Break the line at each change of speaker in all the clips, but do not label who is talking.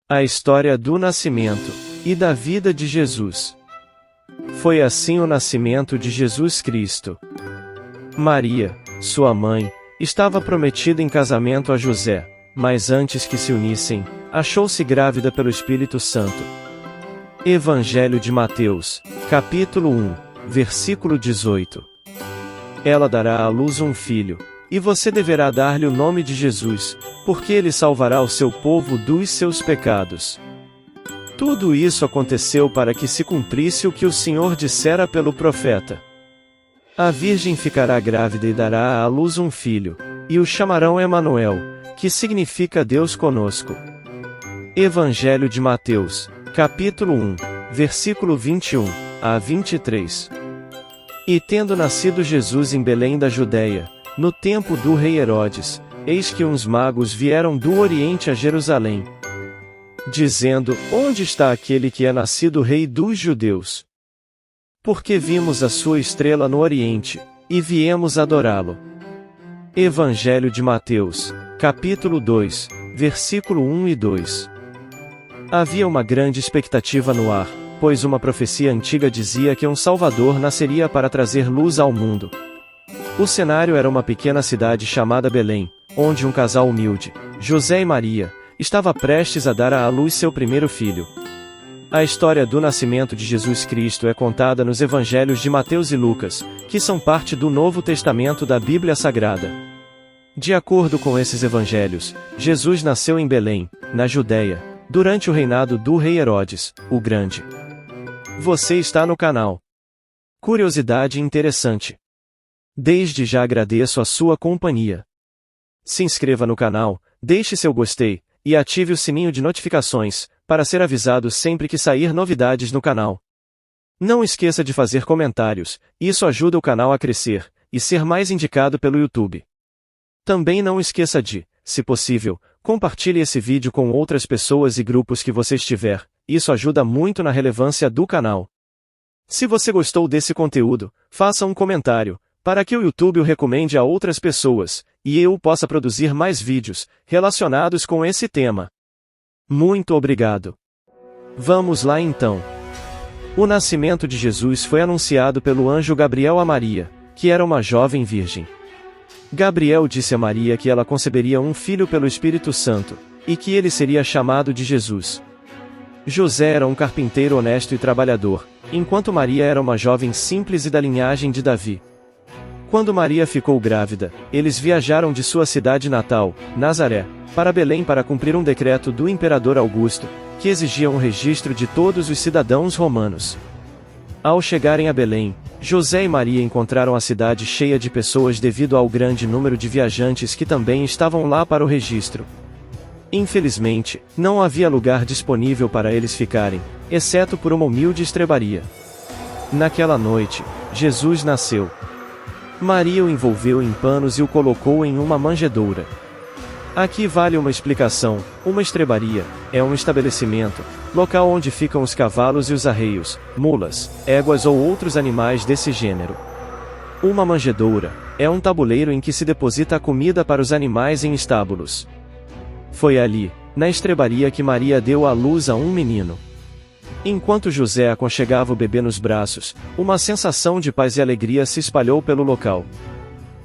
A história do nascimento e da vida de Jesus. Foi assim o nascimento de Jesus Cristo. Maria, sua mãe, estava prometida em casamento a José, mas antes que se unissem, achou-se grávida pelo Espírito Santo. Evangelho de Mateus, capítulo 1, versículo 18. Ela dará à luz um filho, e você deverá dar-lhe o nome de Jesus, porque ele salvará o seu povo dos seus pecados. Tudo isso aconteceu para que se cumprisse o que o Senhor dissera pelo profeta. A virgem ficará grávida e dará à luz um filho, e o chamarão Emanuel, que significa Deus conosco. Evangelho de Mateus, capítulo 1, versículo 21 a 23. E tendo nascido Jesus em Belém da Judeia, no tempo do rei Herodes, eis que uns magos vieram do Oriente a Jerusalém, dizendo: Onde está aquele que é nascido rei dos judeus? Porque vimos a sua estrela no Oriente, e viemos adorá-lo. Evangelho de Mateus, capítulo 2, versículo 1 e 2. Havia uma grande expectativa no ar, pois uma profecia antiga dizia que um Salvador nasceria para trazer luz ao mundo. O cenário era uma pequena cidade chamada Belém, onde um casal humilde, José e Maria, estava prestes a dar à luz seu primeiro filho. A história do nascimento de Jesus Cristo é contada nos Evangelhos de Mateus e Lucas, que são parte do Novo Testamento da Bíblia Sagrada. De acordo com esses evangelhos, Jesus nasceu em Belém, na Judeia, durante o reinado do rei Herodes, o Grande. Você está no canal. Curiosidade interessante. Desde já agradeço a sua companhia. Se inscreva no canal, deixe seu gostei, e ative o sininho de notificações, para ser avisado sempre que sair novidades no canal. Não esqueça de fazer comentários, isso ajuda o canal a crescer, e ser mais indicado pelo YouTube. Também não esqueça de, se possível, compartilhe esse vídeo com outras pessoas e grupos que você estiver, isso ajuda muito na relevância do canal. Se você gostou desse conteúdo, faça um comentário, para que o YouTube o recomende a outras pessoas, e eu possa produzir mais vídeos, relacionados com esse tema. Muito obrigado. Vamos lá então. O nascimento de Jesus foi anunciado pelo anjo Gabriel a Maria, que era uma jovem virgem. Gabriel disse a Maria que ela conceberia um filho pelo Espírito Santo, e que ele seria chamado de Jesus. José era um carpinteiro honesto e trabalhador, enquanto Maria era uma jovem simples e da linhagem de Davi. Quando Maria ficou grávida, eles viajaram de sua cidade natal, Nazaré, para Belém para cumprir um decreto do imperador Augusto, que exigia um registro de todos os cidadãos romanos. Ao chegarem a Belém, José e Maria encontraram a cidade cheia de pessoas devido ao grande número de viajantes que também estavam lá para o registro. Infelizmente, não havia lugar disponível para eles ficarem, exceto por uma humilde estrebaria. Naquela noite, Jesus nasceu. Maria o envolveu em panos e o colocou em uma manjedoura. Aqui vale uma explicação: uma estrebaria é um estabelecimento, local onde ficam os cavalos e os arreios, mulas, éguas ou outros animais desse gênero. Uma manjedoura é um tabuleiro em que se deposita a comida para os animais em estábulos. Foi ali, na estrebaria, que Maria deu à luz a um menino. Enquanto José aconchegava o bebê nos braços, uma sensação de paz e alegria se espalhou pelo local.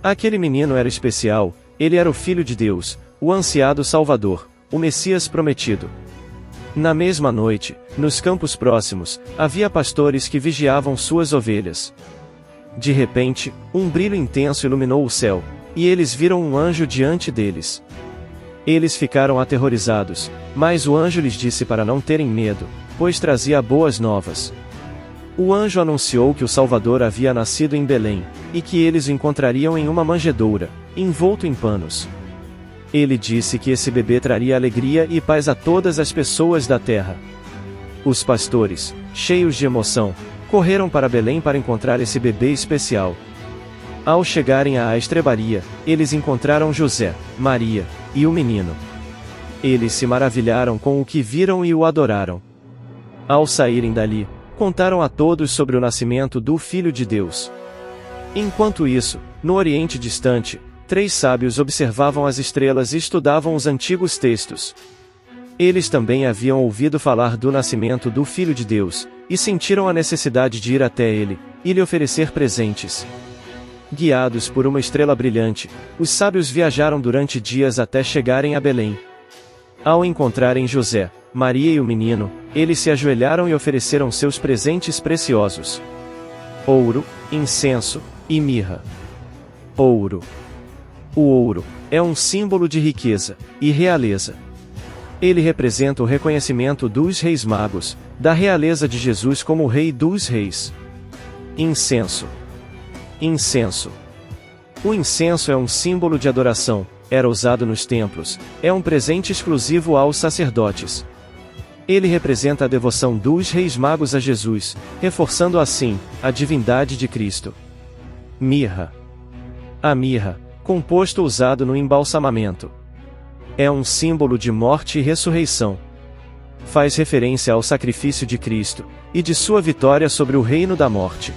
Aquele menino era especial, ele era o Filho de Deus, o ansiado Salvador, o Messias prometido. Na mesma noite, nos campos próximos, havia pastores que vigiavam suas ovelhas. De repente, um brilho intenso iluminou o céu, e eles viram um anjo diante deles. Eles ficaram aterrorizados, mas o anjo lhes disse para não terem medo, pois trazia boas novas. O anjo anunciou que o Salvador havia nascido em Belém, e que eles o encontrariam em uma manjedoura, envolto em panos. Ele disse que esse bebê traria alegria e paz a todas as pessoas da terra. Os pastores, cheios de emoção, correram para Belém para encontrar esse bebê especial. Ao chegarem à estrebaria, eles encontraram José, Maria, e o menino. Eles se maravilharam com o que viram e o adoraram. Ao saírem dali, contaram a todos sobre o nascimento do Filho de Deus. Enquanto isso, no Oriente distante, 3 sábios observavam as estrelas e estudavam os antigos textos. Eles também haviam ouvido falar do nascimento do Filho de Deus, e sentiram a necessidade de ir até ele, e lhe oferecer presentes. Guiados por uma estrela brilhante, os sábios viajaram durante dias até chegarem a Belém. Ao encontrarem José, Maria e o menino, eles se ajoelharam e ofereceram seus presentes preciosos: ouro, incenso e mirra. Ouro. O ouro é um símbolo de riqueza e realeza. Ele representa o reconhecimento dos reis magos, da realeza de Jesus como o Rei dos Reis. Incenso. Incenso. O incenso é um símbolo de adoração, era usado nos templos, é um presente exclusivo aos sacerdotes. Ele representa a devoção dos reis magos a Jesus, reforçando assim a divindade de Cristo. Mirra. A mirra, composto usado no embalsamamento, é um símbolo de morte e ressurreição. Faz referência ao sacrifício de Cristo, e de sua vitória sobre o reino da morte.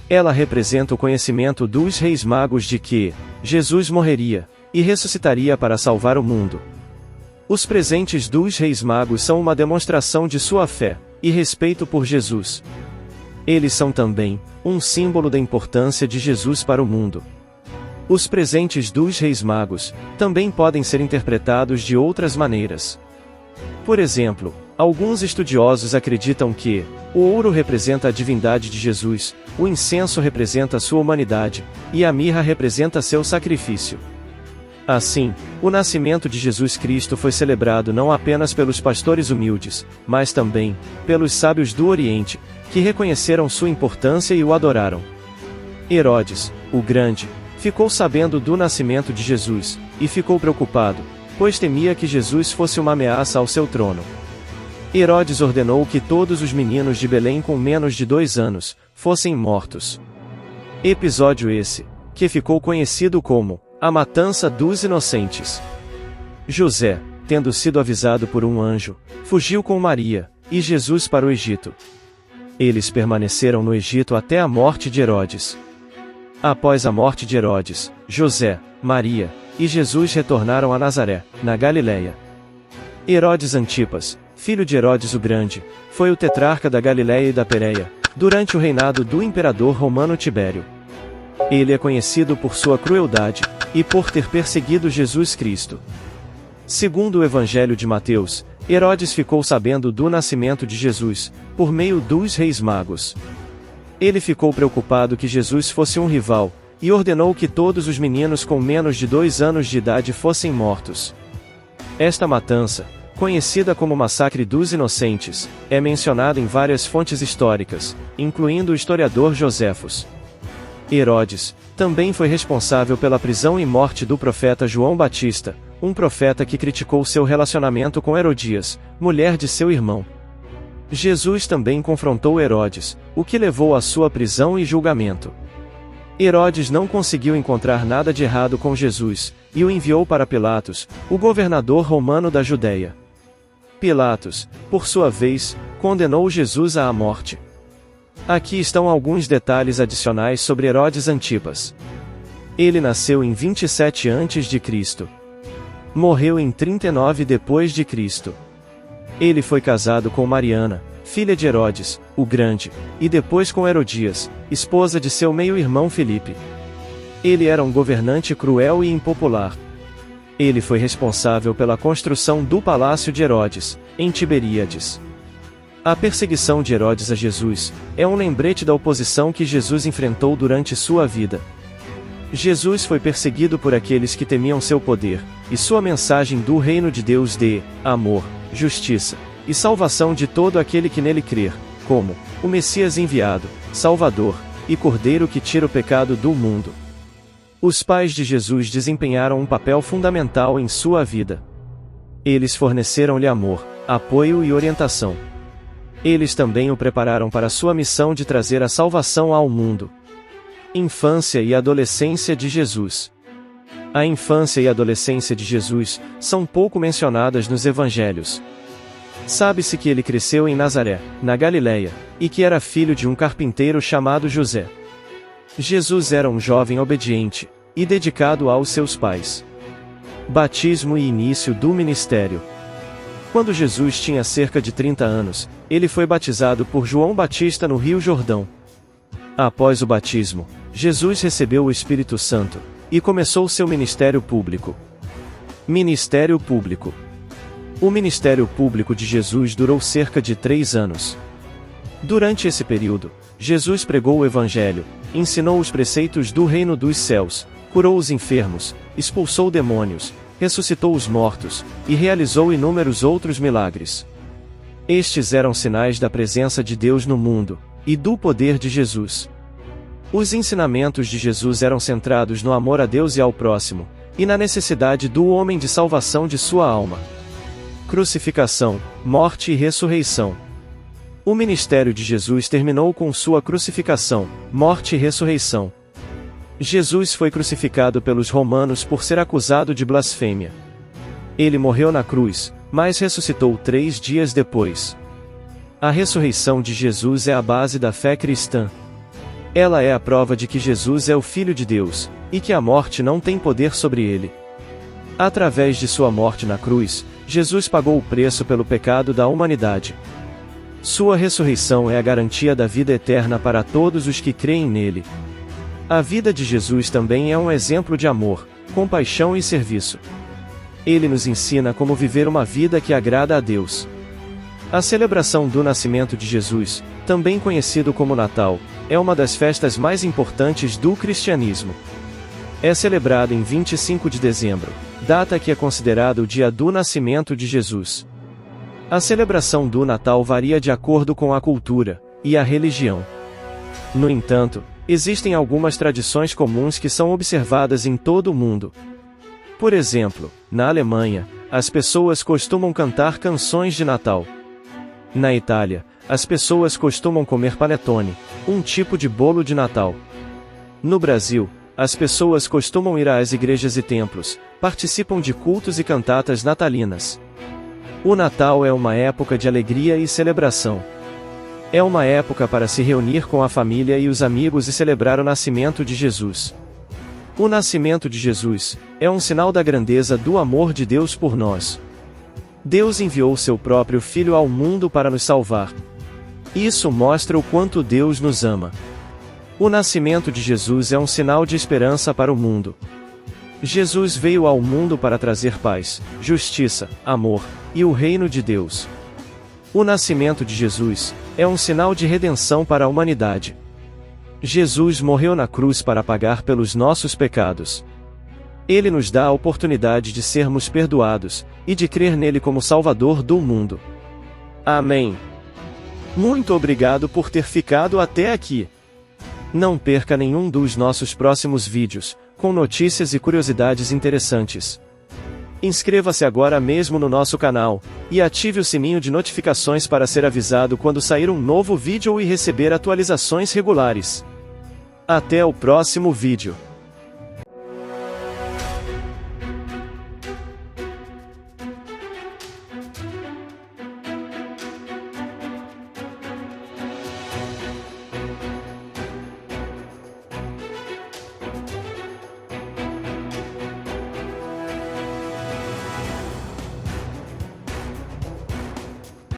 Ela representa o conhecimento dos reis magos de que Jesus morreria e ressuscitaria para salvar o mundo. Os presentes dos reis magos são uma demonstração de sua fé e respeito por Jesus. Eles são também um símbolo da importância de Jesus para o mundo. Os presentes dos reis magos também podem ser interpretados de outras maneiras. Por exemplo, alguns estudiosos acreditam que o ouro representa a divindade de Jesus, o incenso representa sua humanidade, e a mirra representa seu sacrifício. Assim, o nascimento de Jesus Cristo foi celebrado não apenas pelos pastores humildes, mas também pelos sábios do Oriente, que reconheceram sua importância e o adoraram. Herodes, o Grande, ficou sabendo do nascimento de Jesus, e ficou preocupado, pois temia que Jesus fosse uma ameaça ao seu trono. Herodes ordenou que todos os meninos de Belém com menos de 2 anos fossem mortos. Episódio esse, que ficou conhecido como a matança dos inocentes. José, tendo sido avisado por um anjo, fugiu com Maria e Jesus para o Egito. Eles permaneceram no Egito até a morte de Herodes. Após a morte de Herodes, José, Maria e Jesus retornaram a Nazaré, na Galiléia. Herodes Antipas, filho de Herodes o Grande, foi o tetrarca da Galiléia e da Pérea, durante o reinado do imperador romano Tibério. Ele é conhecido por sua crueldade e por ter perseguido Jesus Cristo. Segundo o Evangelho de Mateus, Herodes ficou sabendo do nascimento de Jesus, por meio dos reis magos. Ele ficou preocupado que Jesus fosse um rival, e ordenou que todos os meninos com menos de 2 anos de idade fossem mortos. Esta matança, conhecida como Massacre dos Inocentes, é mencionada em várias fontes históricas, incluindo o historiador Joséfos. Herodes também foi responsável pela prisão e morte do profeta João Batista, um profeta que criticou seu relacionamento com Herodias, mulher de seu irmão. Jesus também confrontou Herodes, o que levou à sua prisão e julgamento. Herodes não conseguiu encontrar nada de errado com Jesus, e o enviou para Pilatos, o governador romano da Judéia. Pilatos, por sua vez, condenou Jesus à morte. Aqui estão alguns detalhes adicionais sobre Herodes Antipas. Ele nasceu em 27 a.C. Morreu em 39 depois de Cristo. Ele foi casado com Mariana, filha de Herodes, o Grande, e depois com Herodias, esposa de seu meio-irmão Filipe. Ele era um governante cruel e impopular. Ele foi responsável pela construção do Palácio de Herodes, em Tiberíades. A perseguição de Herodes a Jesus é um lembrete da oposição que Jesus enfrentou durante sua vida. Jesus foi perseguido por aqueles que temiam seu poder, e sua mensagem do reino de Deus de amor, justiça e salvação de todo aquele que nele crer, como o Messias enviado, Salvador e Cordeiro que tira o pecado do mundo. Os pais de Jesus desempenharam um papel fundamental em sua vida. Eles forneceram-lhe amor, apoio e orientação. Eles também o prepararam para sua missão de trazer a salvação ao mundo. Infância e adolescência de Jesus. A infância e adolescência de Jesus são pouco mencionadas nos evangelhos. Sabe-se que ele cresceu em Nazaré, na Galiléia, e que era filho de um carpinteiro chamado José. Jesus era um jovem obediente e dedicado aos seus pais. Batismo e início do ministério. Quando Jesus tinha cerca de 30 anos, ele foi batizado por João Batista no Rio Jordão. Após o batismo, Jesus recebeu o Espírito Santo e começou seu ministério público. Ministério público. O ministério público de Jesus durou cerca de 3 anos. Durante esse período, Jesus pregou o Evangelho, ensinou os preceitos do reino dos céus, curou os enfermos, expulsou demônios, ressuscitou os mortos, e realizou inúmeros outros milagres. Estes eram sinais da presença de Deus no mundo, e do poder de Jesus. Os ensinamentos de Jesus eram centrados no amor a Deus e ao próximo, e na necessidade do homem de salvação de sua alma. Crucificação, morte e ressurreição. O ministério de Jesus terminou com sua crucificação, morte e ressurreição. Jesus foi crucificado pelos romanos por ser acusado de blasfêmia. Ele morreu na cruz, mas ressuscitou 3 dias depois. A ressurreição de Jesus é a base da fé cristã. Ela é a prova de que Jesus é o Filho de Deus, e que a morte não tem poder sobre ele. Através de sua morte na cruz, Jesus pagou o preço pelo pecado da humanidade. Sua ressurreição é a garantia da vida eterna para todos os que creem nele. A vida de Jesus também é um exemplo de amor, compaixão e serviço. Ele nos ensina como viver uma vida que agrada a Deus. A celebração do nascimento de Jesus, também conhecido como Natal, é uma das festas mais importantes do cristianismo. É celebrada em 25 de dezembro, data que é considerada o dia do nascimento de Jesus. A celebração do Natal varia de acordo com a cultura e a religião. No entanto, existem algumas tradições comuns que são observadas em todo o mundo. Por exemplo, na Alemanha, as pessoas costumam cantar canções de Natal. Na Itália, as pessoas costumam comer panetone, um tipo de bolo de Natal. No Brasil, as pessoas costumam ir às igrejas e templos, participam de cultos e cantatas natalinas. O Natal é uma época de alegria e celebração. É uma época para se reunir com a família e os amigos e celebrar o nascimento de Jesus. O nascimento de Jesus é um sinal da grandeza do amor de Deus por nós. Deus enviou seu próprio Filho ao mundo para nos salvar. Isso mostra o quanto Deus nos ama. O nascimento de Jesus é um sinal de esperança para o mundo. Jesus veio ao mundo para trazer paz, justiça, amor e o reino de Deus. O nascimento de Jesus é um sinal de redenção para a humanidade. Jesus morreu na cruz para pagar pelos nossos pecados. Ele nos dá a oportunidade de sermos perdoados e de crer nele como Salvador do mundo. Amém. Muito obrigado por ter ficado até aqui. Não perca nenhum dos nossos próximos vídeos, com notícias e curiosidades interessantes. Inscreva-se agora mesmo no nosso canal, e ative o sininho de notificações para ser avisado quando sair um novo vídeo e receber atualizações regulares. Até o próximo vídeo.